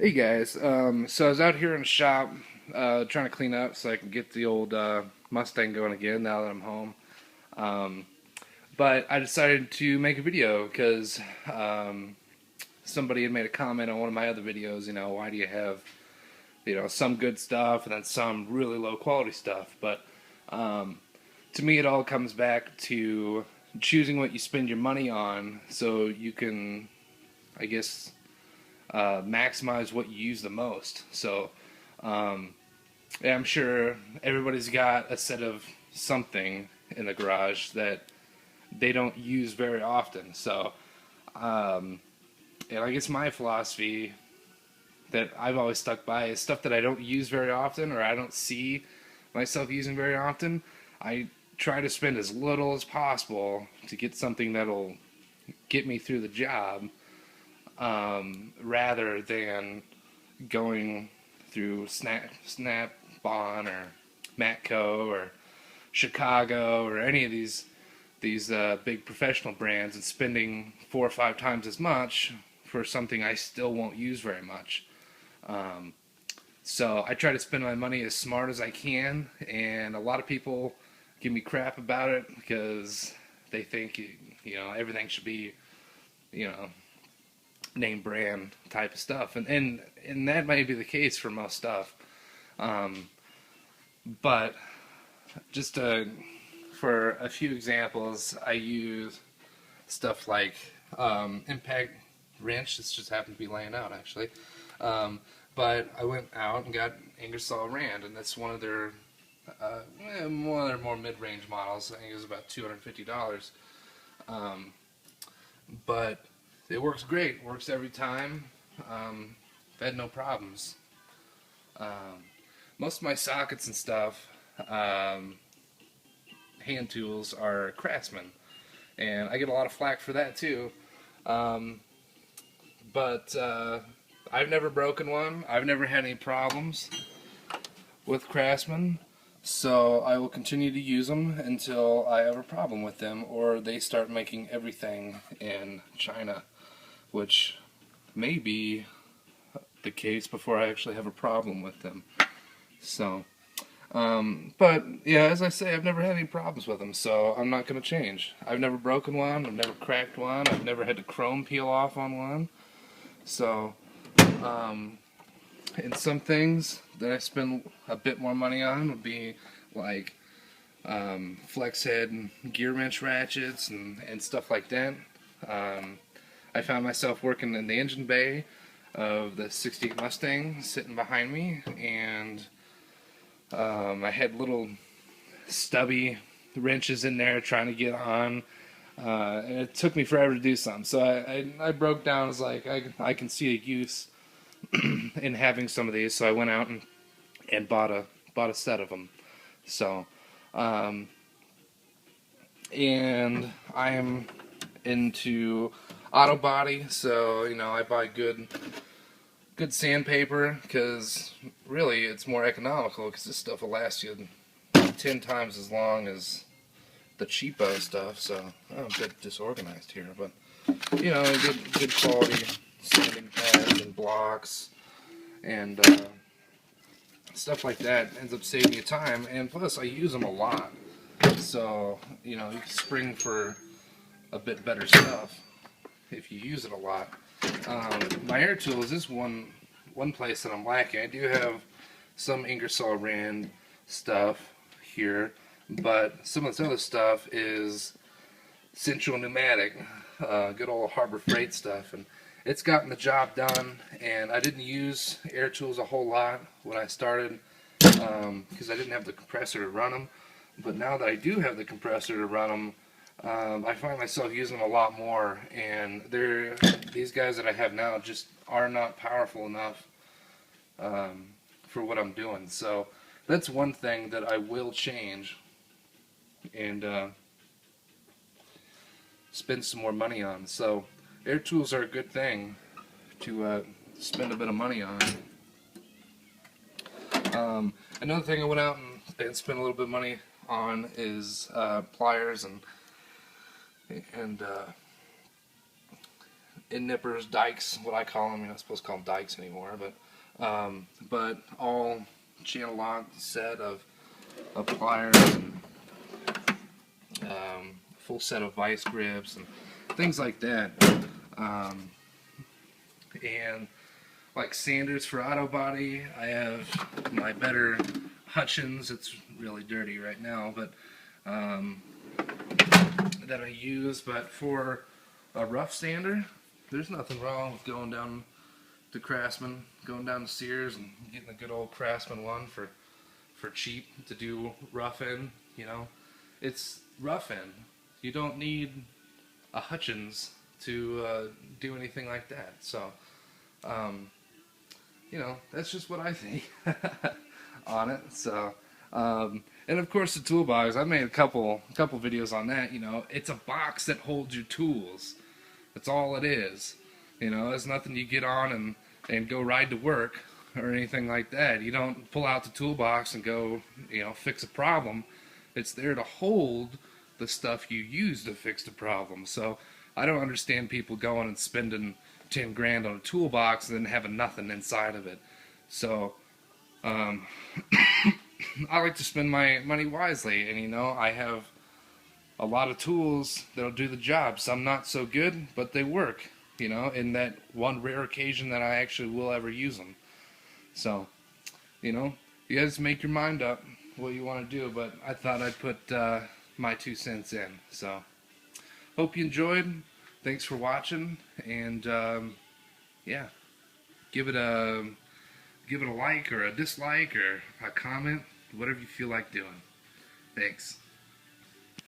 Hey guys, so I was out here in the shop trying to clean up so I can get the old Mustang going again now that I'm home. Um, but I decided to make a video because somebody had made a comment on one of my other videos. Why do you have some good stuff and then some really low quality stuff? But um, to me, it all comes back to choosing what you spend your money on so you can, I guess, maximize what you use the most. So, yeah, I'm sure everybody's got a set of something in the garage that they don't use very often. So, um, and I guess my philosophy that I've always stuck by is stuff that I don't use very often or I don't see myself using very often. I try to spend as little as possible to get something that'll get me through the job, rather than going through Snap-on or Matco or Chicago or any of these big professional brands and spending 4 or 5 times as much for something I still won't use very much. Um, so I try to spend my money as smart as I can, and a lot of people give me crap about it because they think everything should be you know name brand type of stuff, and that may be the case for most stuff. Um, but just for a few examples, I use stuff like Impact wrench. This just happened to be laying out actually. Um, but I went out and got Ingersoll Rand, and that's one of their more mid-range models. I think it was about $250. Um, but it works great. Works every time. I've had no problems. Um, Most of my sockets and stuff, hand tools, are Craftsman, and I get a lot of flack for that too. Um, but I've never broken one. I've never had any problems with Craftsman, so I will continue to use them until I have a problem with them or they start making everything in China, which may be the case before I actually have a problem with them. So, but yeah, as I say, I've never had any problems with them, so I'm not going to change. I've never broken one, I've never cracked one, I've never had the chrome peel off on one. So, um, and some things that I spend a bit more money on would be like flex head and gear wrench ratchets and stuff like that. Um, I found myself working in the engine bay of the '68 Mustang sitting behind me, and I had little stubby wrenches in there trying to get on, and it took me forever to do something. So I broke down. I was like, I can see a use in having some of these. So I went out and bought a set of them. So, um, and I am into auto body, so I buy good sandpaper because really it's more economical because this stuff will last you 10 times as long as the cheapo stuff. So I'm a bit disorganized here, but good quality sanding pads and blocks and stuff like that ends up saving you time, and plus I use them a lot, so you can spring for a bit better stuff if you use it a lot. My air tools is one place that I'm lacking. I do have some Ingersoll Rand stuff here, but some of this other stuff is Central Pneumatic, good old Harbor Freight stuff, and it's gotten the job done. And I didn't use air tools a whole lot when I started because I didn't have the compressor to run them. But now that I do have the compressor to run them, I find myself using them a lot more, and these guys that I have now just are not powerful enough for what I'm doing. So that's one thing that I will change and spend some more money on. So air tools are a good thing to spend a bit of money on. Another thing I went out and spent a little bit of money on is pliers and in nippers, dikes, what I call them. You're not supposed to call them dikes anymore, but all channel lock set of pliers and full set of vice grips and things like that. And like sanders for auto body, I have my better Hutchins. It's really dirty right now, but that I use. But for a rough sander, there's nothing wrong with going down to Craftsman, going down to Sears and getting a good old Craftsman one for cheap to do rough end. You know, it's rough end. You don't need a Hutchins to do anything like that. So, you know, that's just what I think on it. So, and of course the toolbox. I made a couple videos on that. You know, it's a box that holds your tools. That's all it is. You know, it's nothing you get on and go ride to work or anything like that. You don't pull out the toolbox and go, you know, fix a problem. It's there to hold the stuff you use to fix the problem. So I don't understand people going and spending 10 grand on a toolbox and then having nothing inside of it. So I like to spend my money wisely, and you know, I have a lot of tools that'll do the job. Some not so good, but they work, you know, in that one rare occasion that I actually will ever use them. So, you know, you guys make your mind up what you want to do, but I thought I'd put my 2 cents in. So, hope you enjoyed. Thanks for watching, and yeah, give it a like or a dislike or a comment, whatever you feel like doing. Thanks.